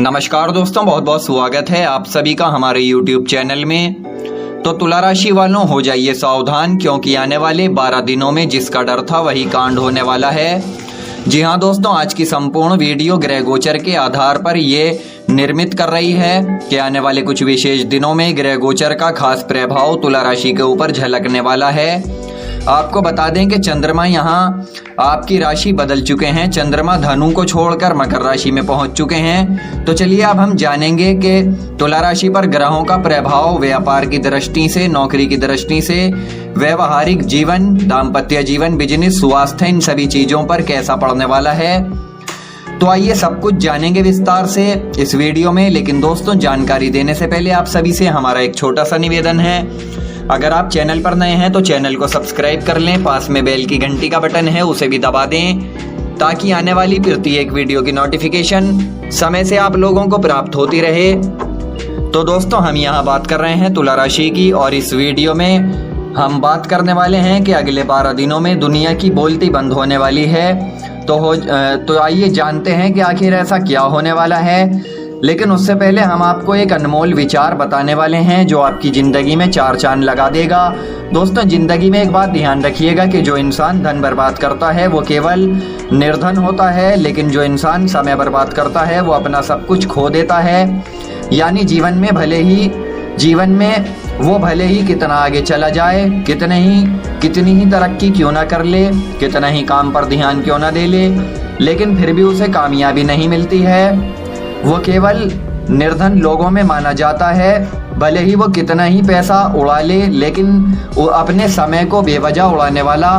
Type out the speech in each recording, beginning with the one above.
नमस्कार दोस्तों, बहुत बहुत स्वागत है आप सभी का हमारे YouTube चैनल में। तो तुला राशि वालों, हो जाइए सावधान, क्योंकि आने वाले 12 दिनों में जिसका डर था वही कांड होने वाला है। जी हाँ दोस्तों, आज की संपूर्ण वीडियो ग्रह गोचर के आधार पर ये निर्मित कर रही है कि आने वाले कुछ विशेष दिनों में ग्रह गोचर का खास प्रभाव तुला राशि के ऊपर झलकने वाला है। आपको बता दें कि चंद्रमा यहाँ आपकी राशि बदल चुके हैं। चंद्रमा धनु को छोड़कर मकर राशि में पहुंच चुके हैं। तो चलिए अब हम जानेंगे कि तुला राशि पर ग्रहों का प्रभाव व्यापार की दृष्टि से, नौकरी की दृष्टि से, व्यवहारिक जीवन, दाम्पत्य जीवन, बिजनेस, स्वास्थ्य, इन सभी चीजों पर कैसा पड़ने वाला है। तो आइए सब कुछ जानेंगे विस्तार से इस वीडियो में। लेकिन दोस्तों, जानकारी देने से पहले आप सभी से हमारा एक छोटा सा निवेदन है। अगर आप चैनल पर नए हैं तो चैनल को सब्सक्राइब कर लें, पास में बेल की घंटी का बटन है उसे भी दबा दें, ताकि आने वाली प्रत्येक वीडियो की नोटिफिकेशन समय से आप लोगों को प्राप्त होती रहे। तो दोस्तों, हम यहाँ बात कर रहे हैं तुला राशि की, और इस वीडियो में हम बात करने वाले हैं कि अगले 12 दिनों में दुनिया की बोलती बंद होने वाली है। तो आइए जानते हैं कि आखिर ऐसा क्या होने वाला है। लेकिन उससे पहले हम आपको एक अनमोल विचार बताने वाले हैं जो आपकी जिंदगी में चार चांद लगा देगा। दोस्तों, जिंदगी में एक बात ध्यान रखिएगा कि जो इंसान धन बर्बाद करता है वो केवल निर्धन होता है, लेकिन जो इंसान समय बर्बाद करता है वो अपना सब कुछ खो देता है। यानी जीवन में वो भले ही कितना आगे चला जाए, कितनी ही तरक्की क्यों ना कर ले, कितना ही काम पर ध्यान क्यों ना दे ले, लेकिन फिर भी उसे कामयाबी नहीं मिलती है। वो केवल निर्धन लोगों में माना जाता है। भले ही वो कितना ही पैसा उड़ा ले, लेकिन वो अपने समय को बेवजह उड़ाने वाला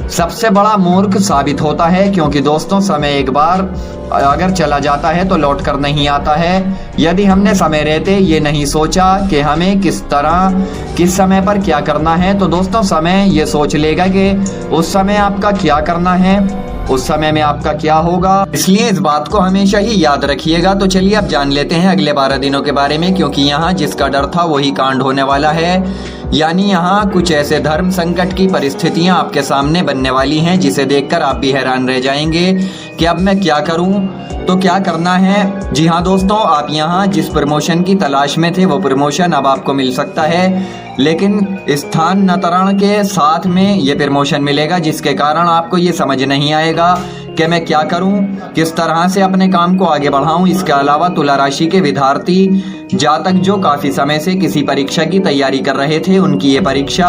सबसे बड़ा मूर्ख साबित होता है। क्योंकि दोस्तों, समय एक बार अगर चला जाता है तो लौट कर नहीं आता है। यदि हमने समय रहते ये नहीं सोचा कि हमें किस समय पर क्या करना है, तो दोस्तों समय ये सोच लेगा कि उस समय आपका क्या करना है, उस समय में आपका क्या होगा। इसलिए इस बात को हमेशा ही याद रखिएगा। तो चलिए अब जान लेते हैं अगले 12 दिनों के बारे में, क्योंकि यहाँ जिसका डर था वही कांड होने वाला है। यानी यहाँ कुछ ऐसे धर्म संकट की परिस्थितियां आपके सामने बनने वाली हैं जिसे देखकर आप भी हैरान रह जाएंगे कि अब मैं क्या करूं, तो क्या करना है। जी हाँ दोस्तों, आप यहाँ जिस प्रमोशन की तलाश में थे वो प्रमोशन अब आपको मिल सकता है, लेकिन स्थानांतरण के साथ में ये प्रमोशन मिलेगा, जिसके कारण आपको ये समझ नहीं आएगा कि मैं क्या करूं, किस तरह से अपने काम को आगे बढ़ाऊं। इसके अलावा तुला राशि के विद्यार्थी जातक जो काफी समय से किसी परीक्षा की तैयारी कर रहे थे, उनकी ये परीक्षा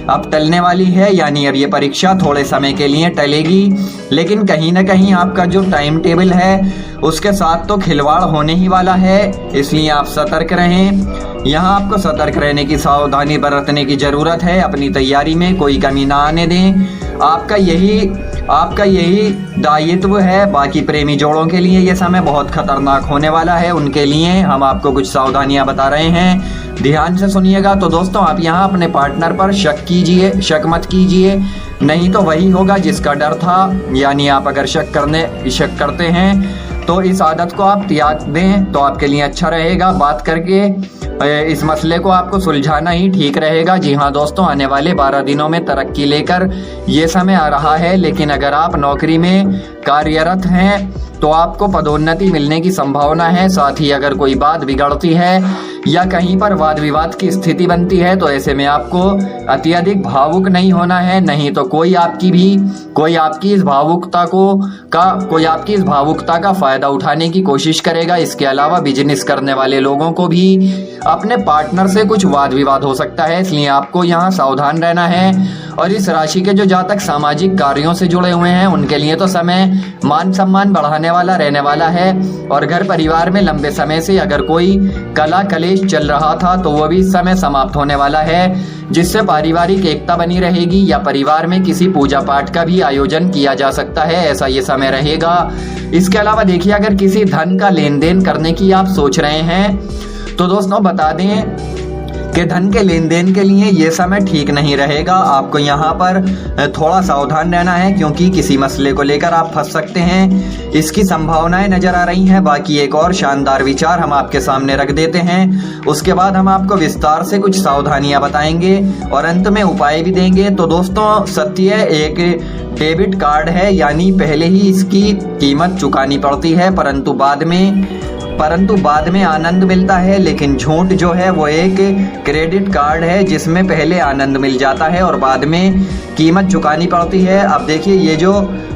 अब टलने वाली है। यानी अब ये परीक्षा थोड़े समय के लिए टलेगी, लेकिन कहीं ना कहीं आपका जो टाइम टेबल है उसके साथ तो खिलवाड़ होने ही वाला है। इसलिए आप सतर्क रहें। यहाँ आपको सतर्क रहने की, सावधानी बरतने की जरूरत है। अपनी तैयारी में कोई कमी ना आने दें। आपका यही दायित्व है। बाकी प्रेमी जोड़ों के लिए ये समय बहुत खतरनाक होने वाला है। उनके लिए हम आपको कुछ सावधानियां बता रहे हैं, ध्यान से सुनिएगा। तो दोस्तों, आप यहाँ अपने पार्टनर पर शक मत कीजिए, नहीं तो वही होगा जिसका डर था। यानी आप अगर शक करते हैं तो इस आदत को आप त्याग दें तो आपके लिए अच्छा रहेगा। बात करके इस मसले को आपको सुलझाना ही ठीक रहेगा। जी हाँ दोस्तों, आने वाले 12 दिनों में तरक्की लेकर ये समय आ रहा है। लेकिन अगर आप नौकरी में कार्यरत हैं तो आपको पदोन्नति मिलने की संभावना है। साथ ही अगर कोई बात बिगड़ती है या कहीं पर वाद विवाद की स्थिति बनती है तो ऐसे में आपको अत्यधिक भावुक नहीं होना है, नहीं तो कोई आपकी इस भावुकता का फायदा उठाने की कोशिश करेगा। इसके अलावा बिजनेस करने वाले लोगों को भी अपने पार्टनर से कुछ वाद विवाद हो सकता है, इसलिए आपको यहाँ सावधान रहना है। और इस राशि के जो जातक सामाजिक कार्यों से जुड़े हुए हैं उनके लिए तो समय मान सम्मान बढ़ाने वाला रहने वाला है। और घर परिवार में लंबे समय से अगर कोई कला कलेश चल रहा था तो वो भी इस समय समाप्त होने वाला है, जिससे पारिवारिक एकता बनी रहेगी। या परिवार में किसी पूजा पाठ का भी आयोजन किया जा सकता है, ऐसा ये समय रहेगा। इसके अलावा देखिए, अगर किसी धन का लेन देन करने की आप सोच रहे हैं तो दोस्तों बता दें कि धन के लेन देन के लिए ये समय ठीक नहीं रहेगा। आपको यहाँ पर थोड़ा सावधान रहना है, क्योंकि किसी मसले को लेकर आप फंस सकते हैं, इसकी संभावनाएं नजर आ रही हैं। बाकी एक और शानदार विचार हम आपके सामने रख देते हैं, उसके बाद हम आपको विस्तार से कुछ सावधानियां बताएंगे और अंत में उपाय भी देंगे। तो दोस्तों, सत्य एक डेबिट कार्ड है, यानी पहले ही इसकी कीमत चुकानी पड़ती है, परंतु बाद में परंतु बाद में आनंद मिलता है। लेकिन झूठ जो है वो एक क्रेडिट कार्ड है जिसमें पहले आनंद मिल जाता है और बाद में कीमत चुकानी पड़ती है। अब देखिए, ये जो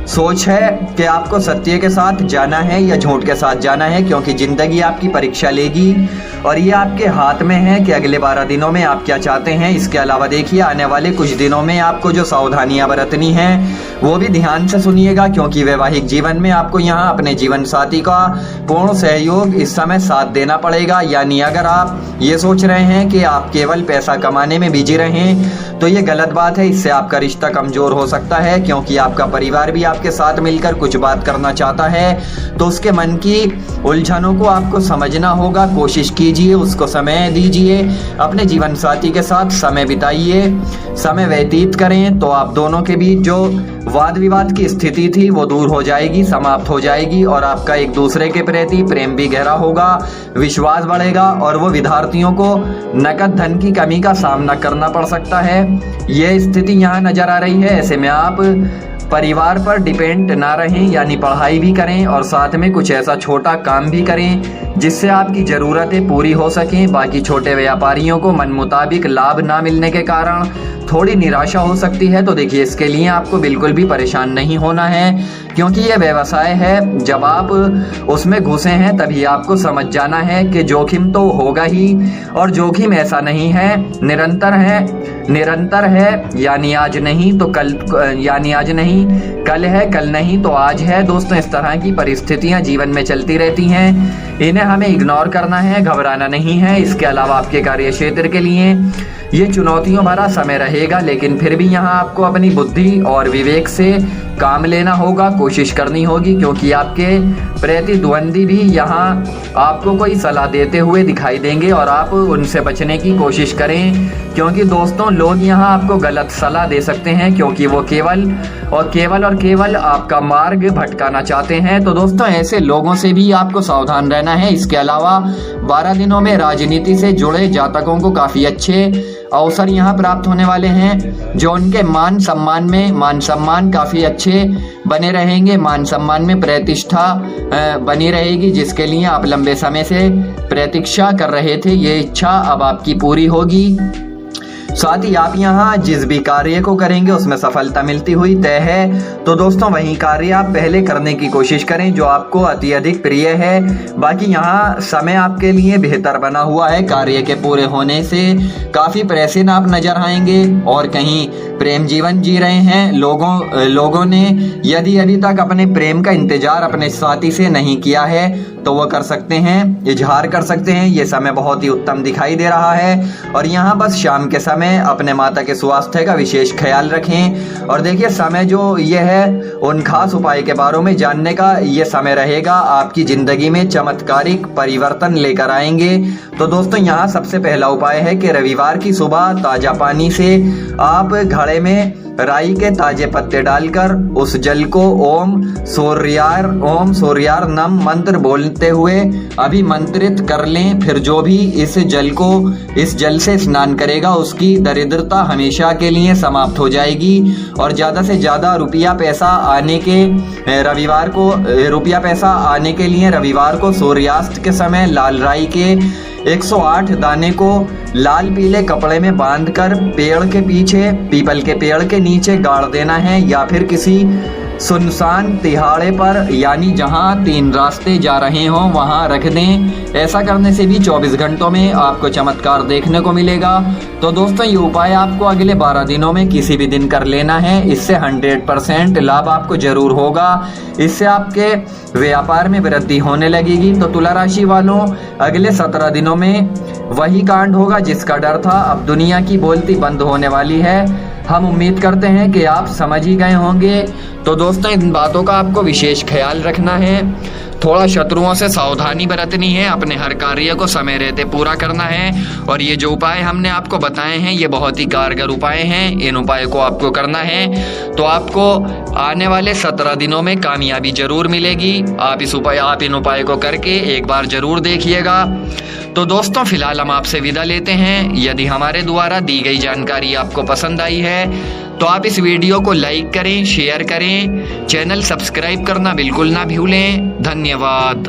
सोच है कि आपको सत्य के साथ जाना है या झूठ के साथ जाना है, क्योंकि ज़िंदगी आपकी परीक्षा लेगी और ये आपके हाथ में है कि अगले 12 दिनों में आप क्या चाहते हैं। इसके अलावा देखिए, आने वाले कुछ दिनों में आपको जो सावधानियां बरतनी हैं वो भी ध्यान से सुनिएगा, क्योंकि वैवाहिक जीवन में आपको यहाँ अपने जीवन साथी का पूर्ण सहयोग इस समय साथ देना पड़ेगा। यानी अगर आप ये सोच रहे हैं कि आप केवल पैसा कमाने में बिजी रहें तो ये गलत बात है। इससे आपका रिश्ता कमजोर हो सकता है, क्योंकि आपका परिवार भी आपके साथ मिलकर कुछ बात करना चाहता है, तो उसके मन की उलझनों को आपको समझना होगा। कोशिश कीजिए, उसको समय दीजिए, अपने जीवन साथी के साथ समय बिताइए, समय व्यतीत करें, तो आप दोनों के बीच जो वाद विवाद की स्थिति थी वो दूर हो जाएगी, समाप्त हो जाएगी और आपका एक दूसरे के प्रति प्रेम भी गहरा होगा, विश्वास बढ़ेगा और वो विद्यार्थियों को नकद धन की कमी का सामना करना पड़ सकता है। ये स्थिति यहाँ नजर आ रही है। ऐसे में आप परिवार पर डिपेंड ना रहें, यानी पढ़ाई भी करें और साथ में कुछ ऐसा छोटा काम भी करें जिससे आपकी ज़रूरतें पूरी हो सकें। बाकी छोटे व्यापारियों को मन मुताबिक लाभ ना मिलने के कारण थोड़ी निराशा हो सकती है, तो देखिए इसके लिए आपको बिल्कुल भी परेशान नहीं होना है, क्योंकि ये व्यवसाय है। जब आप उसमें घुसे हैं तभी आपको समझ जाना है कि जोखिम तो होगा ही, और जोखिम ऐसा नहीं है, निरंतर है, यानी आज नहीं तो कल, यानी आज नहीं कल है, कल नहीं तो आज है। दोस्तों, इस तरह की परिस्थितियां जीवन में चलती रहती हैं, इन्हें हमें इग्नोर करना है, घबराना नहीं है। इसके अलावा आपके कार्य क्षेत्र के लिए ये चुनौतियों भरा समय रहेगा, लेकिन फिर भी यहाँ आपको अपनी बुद्धि और विवेक से काम लेना होगा, कोशिश करनी होगी, क्योंकि आपके प्रतिद्वंदी भी यहाँ आपको कोई सलाह देते हुए दिखाई देंगे और आप उनसे बचने की कोशिश करें, क्योंकि दोस्तों लोग यहाँ आपको गलत सलाह दे सकते हैं, क्योंकि वो केवल आपका मार्ग भटकाना चाहते हैं। तो दोस्तों, ऐसे लोगों से भी आपको सावधान रहना है। इसके अलावा 12 दिनों में राजनीति से जुड़े जातकों को काफ़ी अच्छे अवसर यहाँ प्राप्त होने वाले हैं, जो उनके मान सम्मान काफ़ी अच्छे बने रहेंगे, मान सम्मान में प्रतिष्ठा बनी रहेगी, जिसके लिए आप लंबे समय से प्रतीक्षा कर रहे थे। ये इच्छा अब आपकी पूरी होगी। साथ ही आप यहाँ जिस भी कार्य को करेंगे उसमें सफलता मिलती हुई तय है। तो दोस्तों, वही कार्य आप पहले करने की कोशिश करें जो आपको अत्यधिक प्रिय है। बाकी यहाँ समय आपके लिए बेहतर बना हुआ है। कार्य के पूरे होने से काफ़ी प्रसन्न आप नजर आएंगे और कहीं प्रेम जीवन जी रहे हैं लोगों ने यदि अभी तक अपने प्रेम का इंतजार अपने साथी से नहीं किया है तो वो कर सकते हैं, इजहार कर सकते हैं। ये समय बहुत ही उत्तम दिखाई दे रहा है और यहाँ बस शाम के समय अपने माता के स्वास्थ्य का विशेष ख्याल रखें। और देखिए, समय जो ये है उन खास उपाय के बारे में जानने का ये समय रहेगा, आपकी जिंदगी में चमत्कारिक परिवर्तन लेकर आएंगे। तो दोस्तों, यहाँ सबसे पहला उपाय है कि रविवार की सुबह ताजा पानी से आप घड़े में राई के ताजे पत्ते डालकर उस जल को ओम सूर्यार नम मंत्र बोलते हुए अभिमंत्रित कर लें। फिर जो भी इस जल से स्नान करेगा उसकी दरिद्रता हमेशा के लिए समाप्त हो जाएगी और ज़्यादा से ज़्यादा रुपया पैसा आने के लिए रविवार को सूर्यास्त के समय लाल राई के 108 दाने को लाल पीले कपड़े में बांधकर पीपल के पेड़ के नीचे गाड़ देना है, या फिर किसी सुनसान तिहाड़े पर, यानी जहां 3 रास्ते जा रहे हों वहां रख दें। ऐसा करने से भी 24 घंटों में आपको चमत्कार देखने को मिलेगा। तो दोस्तों, ये उपाय आपको अगले 12 दिनों में किसी भी दिन कर लेना है। इससे 100% लाभ आपको जरूर होगा। इससे आपके व्यापार में वृद्धि होने लगेगी। तो तुला राशि वालों, अगले 17 दिनों में वही कांड होगा जिसका डर था। अब दुनिया की बोलती बंद होने वाली है। हम उम्मीद करते हैं कि आप समझ ही गए होंगे। तो दोस्तों, इन बातों का आपको विशेष ख्याल रखना है, थोड़ा शत्रुओं से सावधानी बरतनी है, अपने हर कार्य को समय रहते पूरा करना है। और ये जो उपाय हमने आपको बताए हैं ये बहुत ही कारगर उपाय हैं। इन उपायों को आपको करना है तो आपको आने वाले 17 दिनों में कामयाबी जरूर मिलेगी। आप इन उपायों को करके एक बार जरूर देखिएगा। तो दोस्तों, फिलहाल हम आपसे विदा लेते हैं। यदि हमारे द्वारा दी गई जानकारी आपको पसंद आई है तो आप इस वीडियो को लाइक करें, शेयर करें, चैनल सब्सक्राइब करना बिल्कुल ना भूलें। धन्यवाद।